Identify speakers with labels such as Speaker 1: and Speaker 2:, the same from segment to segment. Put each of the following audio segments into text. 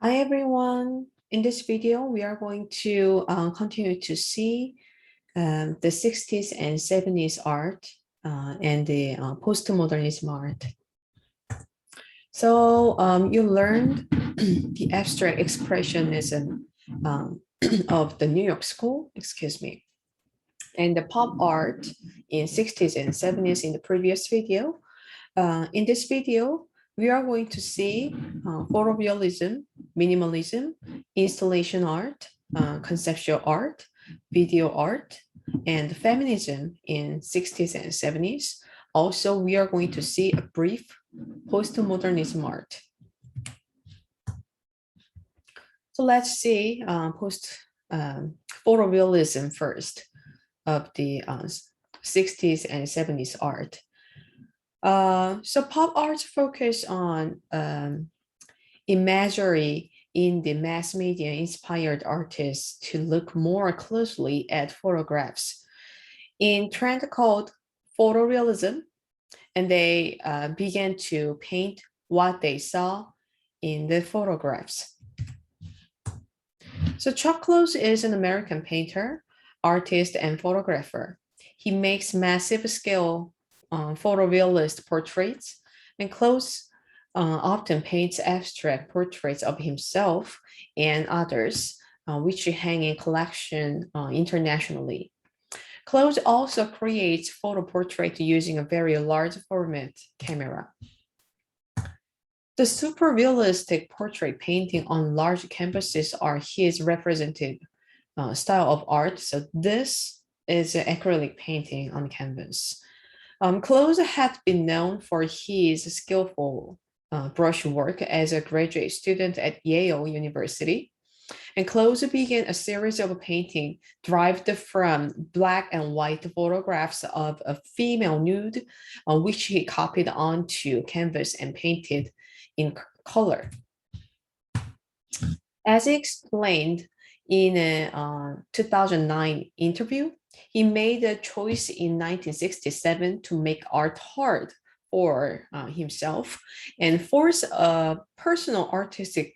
Speaker 1: Hi everyone. In this video, we are going to continue to see the 60s and 70s art and the postmodernism art. So you learned the abstract expressionism of the New York School, and the pop art in 60s and 70s in the previous video. In this video, we are going to see photorealism, minimalism, installation art, conceptual art, video art, and feminism in 60s and 70s. Also, we are going to see a brief postmodernism art. So let's see photorealism first of the 60s and 70s art. So pop art focus on imagery in the mass media inspired artists to look more closely at photographs in trend called photorealism, and they began to paint what they saw in the photographs. So Chuck Close is an American painter, artist, and photographer. He makes massive scale photorealist portraits, and Close often paints abstract portraits of himself and others, which hang in collection internationally. Close also creates photo portraits using a very large format camera. The super realistic portrait painting on large canvases are his representative style of art. So this is an acrylic painting on canvas. Close had been known for his skillful brush work as a graduate student at Yale University. And Close began a series of paintings derived from black and white photographs of a female nude, which he copied onto canvas and painted in color. As he explained in a 2009 interview, he made a choice in 1967 to make art hard for himself and force a personal artistic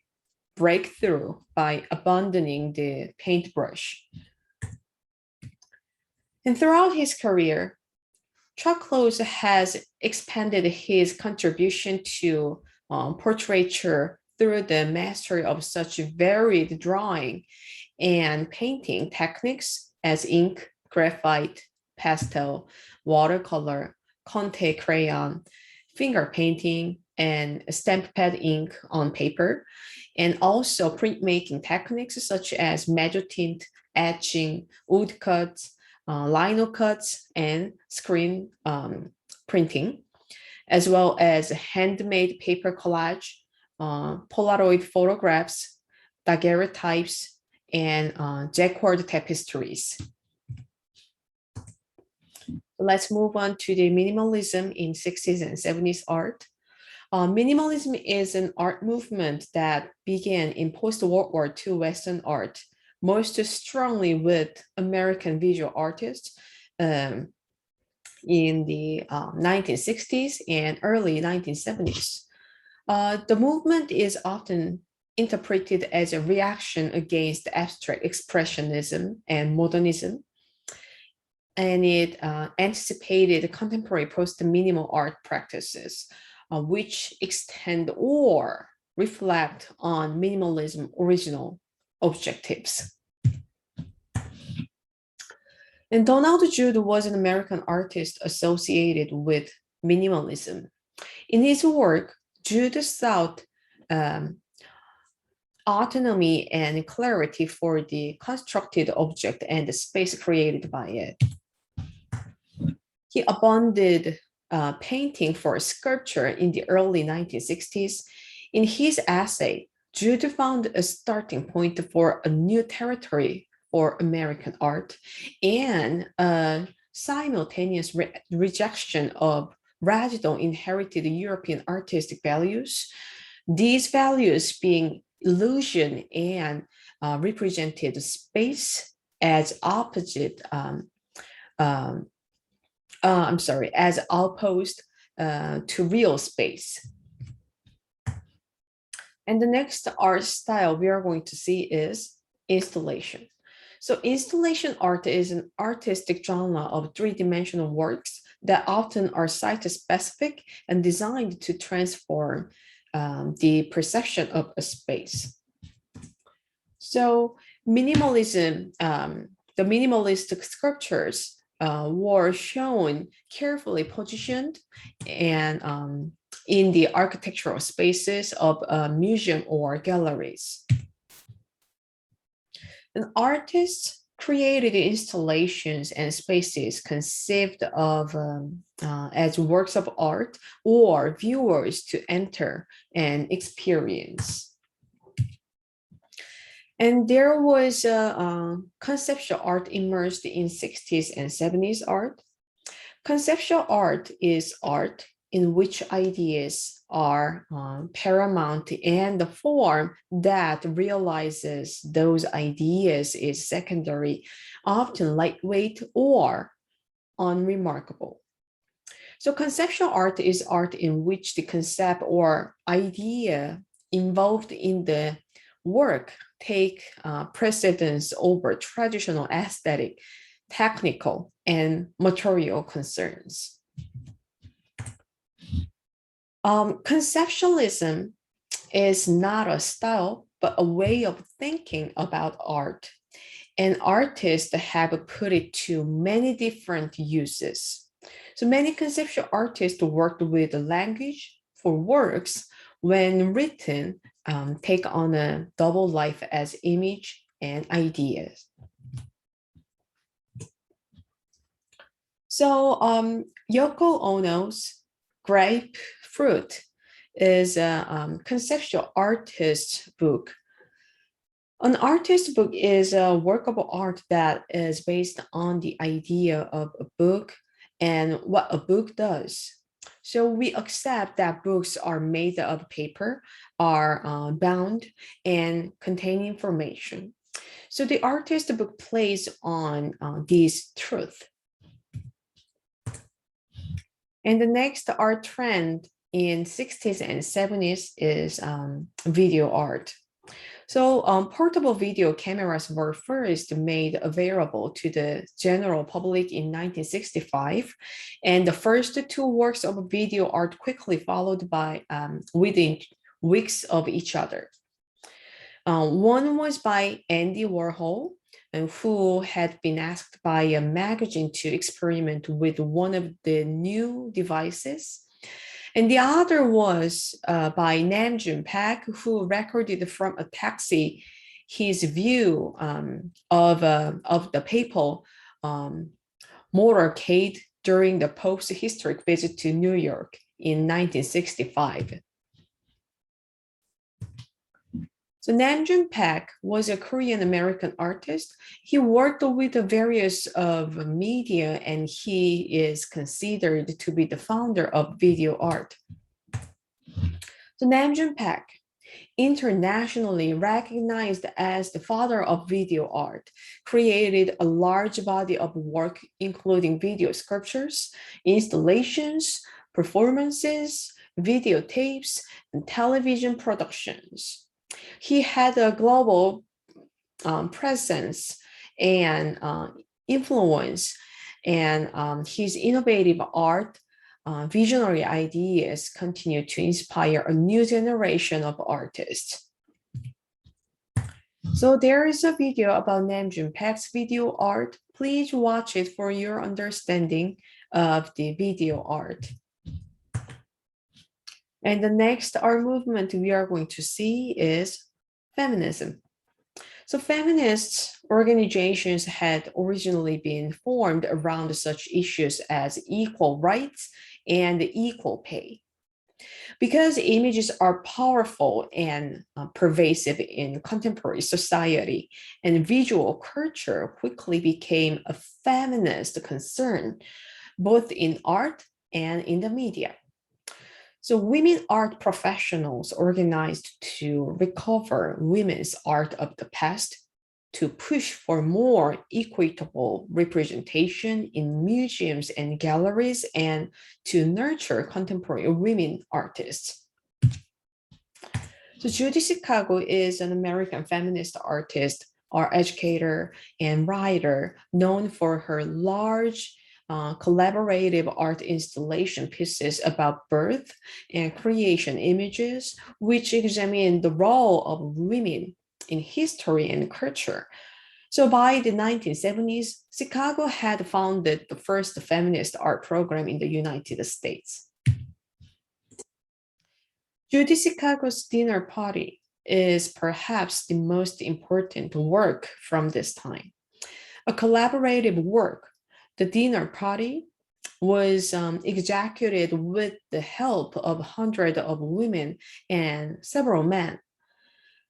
Speaker 1: breakthrough by abandoning the paintbrush. And throughout his career, Chuck Close has expanded his contribution to portraiture through the mastery of such varied drawing and painting techniques as ink, graphite, pastel, watercolor, Conte crayon, finger painting, and stamp pad ink on paper, and also printmaking techniques such as metal tint, etching, wood cuts, lino cuts, and screen printing, as well as handmade paper collage, Polaroid photographs, daguerreotypes, and jacquard tapestries. Let's move on to the minimalism in 60s and 70s art. Minimalism is an art movement that began in post-World War II Western art, most strongly with American visual artists in the 1960s and early 1970s. The movement is often interpreted as a reaction against abstract expressionism and modernism, and it anticipated contemporary post-minimal art practices, which extend or reflect on minimalism original objectives. And Donald Judd was an American artist associated with minimalism. In his work, Judd sought autonomy and clarity for the constructed object and the space created by it. He abandoned painting for sculpture in the early 1960s. In his essay, Judd found a starting point for a new territory for American art and a simultaneous rejection of radical inherited European artistic values. These values being illusion and represented space as opposite as opposed to real space. And the next art style we are going to see is installation. So installation art is an artistic genre of three-dimensional works that often are site-specific and designed to transform the perception of a space. So minimalism, the minimalistic sculptures were shown carefully positioned and in the architectural spaces of a museum or galleries. And artists created installations and spaces conceived of as works of art or viewers to enter and experience. And there was conceptual art immersed in 60s and 70s art. Conceptual art is art in which ideas are paramount and the form that realizes those ideas is secondary, often lightweight or unremarkable. So conceptual art is art in which the concept or idea involved in the work take precedence over traditional aesthetic, technical, and material concerns. Conceptualism is not a style, but a way of thinking about art. And artists have put it to many different uses. So many conceptual artists worked with the language for works when written take on a double life as image and ideas. So Yoko Ono's Grapefruit is a conceptual artist book. An artist book is a work of art that is based on the idea of a book and what a book does. So we accept that books are made of paper, are bound, and contain information. So the artist book plays on this truth. And the next art trend in 60s and 70s is video art. So portable video cameras were first made available to the general public in 1965. And the first two works of video art quickly followed by within weeks of each other. One was by Andy Warhol, who had been asked by a magazine to experiment with one of the new devices. And the other was by Namjoon Park, who recorded from a taxi his view of the papal motorcade during the Pope's historic visit to New York in 1965. So Namjoon Park was a Korean-American artist. He worked with the various of media, and he is considered to be the founder of video art. So Namjoon Park, internationally recognized as the father of video art, created a large body of work, including video sculptures, installations, performances, videotapes, and television productions. He had a global presence and influence, and his innovative art, visionary ideas continue to inspire a new generation of artists. So there is a video about Namjoon Park's video art. Please watch it for your understanding of the video art. And the next art movement we are going to see is feminism. So feminist organizations had originally been formed around such issues as equal rights and equal pay. Because images are powerful and pervasive in contemporary society, and visual culture quickly became a feminist concern, both in art and in the media. So women art professionals organized to recover women's art of the past, to push for more equitable representation in museums and galleries, and to nurture contemporary women artists. So Judy Chicago is an American feminist artist, art educator, and writer known for her large collaborative art installation pieces about birth and creation images, which examine the role of women in history and culture. So by the 1970s, Chicago had founded the first feminist art program in the United States. Judy Chicago's dinner party is perhaps the most important work from this time. A collaborative work, the dinner party was executed with the help of hundreds of women and several men.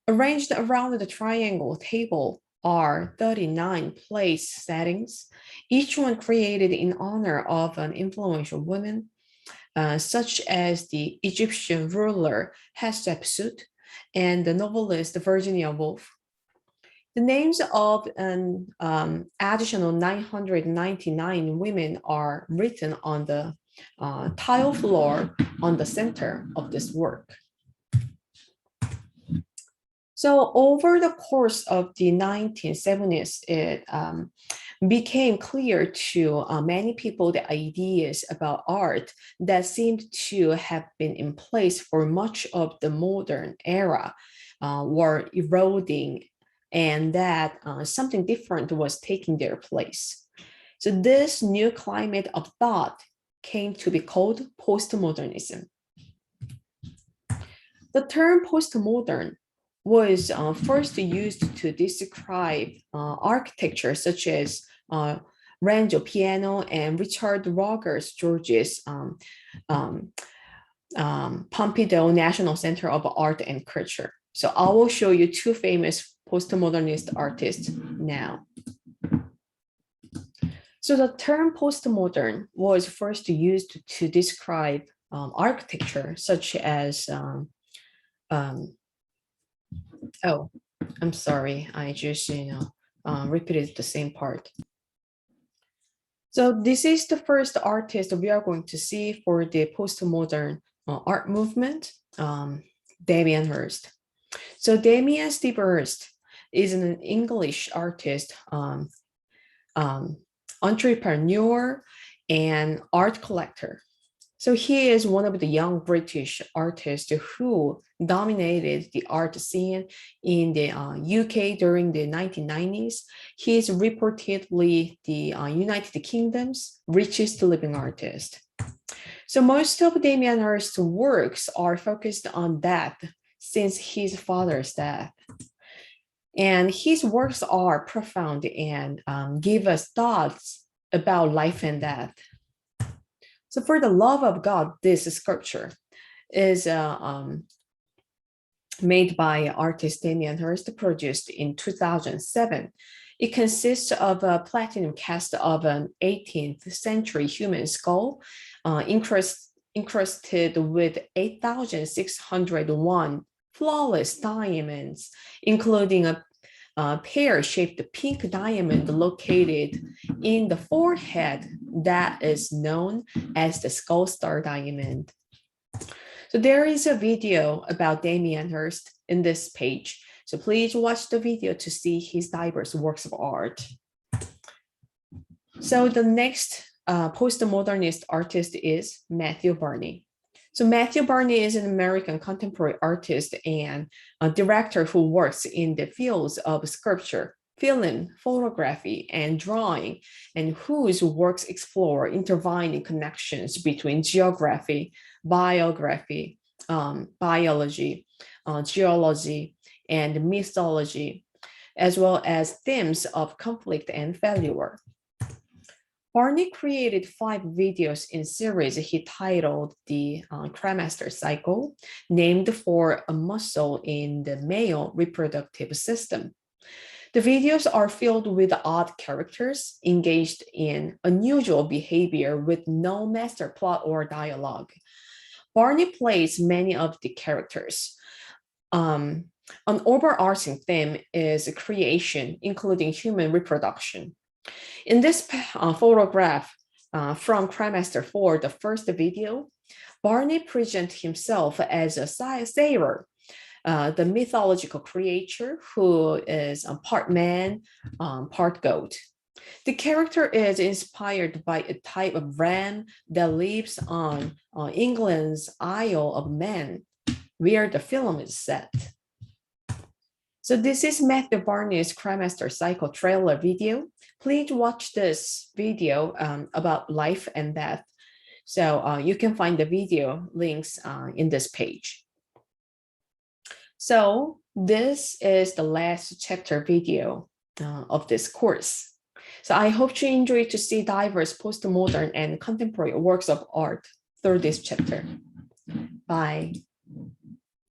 Speaker 1: Arranged around the triangle table are 39 place settings, each one created in honor of an influential woman, such as the Egyptian ruler Hatshepsut and the novelist Virginia Woolf. The names of an additional 999 women are written on the tile floor on the center of this work. So over the course of the 1970s, it became clear to many people the ideas about art that seemed to have been in place for much of the modern era were eroding, and that something different was taking their place. So this new climate of thought came to be called postmodernism. The term postmodern was first used to describe architecture such as Rancho Piano and Richard Rogers George's Pompidou National Center of Art and Culture. So I will show you two famous postmodernist artists now. So the term postmodern was first used to describe architecture such as oh, I'm sorry. I just, repeated the same part. So this is the first artist we are going to see for the postmodern art movement, Damien Hirst. So Damien Steve Hirst is an English artist, entrepreneur, and art collector. So he is one of the young British artists who dominated the art scene in the UK during the 1990s. He is reportedly the United Kingdom's richest living artist. So most of Damien Hirst's works are focused on death since his father's death. And his works are profound and give us thoughts about life and death. So for the love of God, this sculpture is made by artist Damien Hirst, produced in 2007. It consists of a platinum cast of an 18th century human skull, encrusted with 8,601 flawless diamonds, including a pear-shaped pink diamond located in the forehead that is known as the skull star diamond. So there is a video about Damien Hirst in this page. So please watch the video to see his diverse works of art. So the next postmodernist artist is Matthew Barney. So Matthew Barney is an American contemporary artist and a director who works in the fields of sculpture, film, photography, and drawing, and whose works explore intertwining connections between geography, biography, biology, geology, and mythology, as well as themes of conflict and failure. Barney created 5 videos in series he titled the Cremaster Cycle, named for a muscle in the male reproductive system. The videos are filled with odd characters engaged in unusual behavior with no master plot or dialogue. Barney plays many of the characters. An overarching theme is creation, including human reproduction. In this photograph from Cremaster 4, the first video, Barney presents himself as a sailor the mythological creature who is part man, part goat. The character is inspired by a type of ram that lives on England's Isle of Man, where the film is set. So this is Matthew Barney's Crime Master Cycle trailer video. Please watch this video about life and death. So you can find the video links in this page. So this is the last chapter video of this course. So I hope you enjoy to see diverse postmodern and contemporary works of art through this chapter. Bye.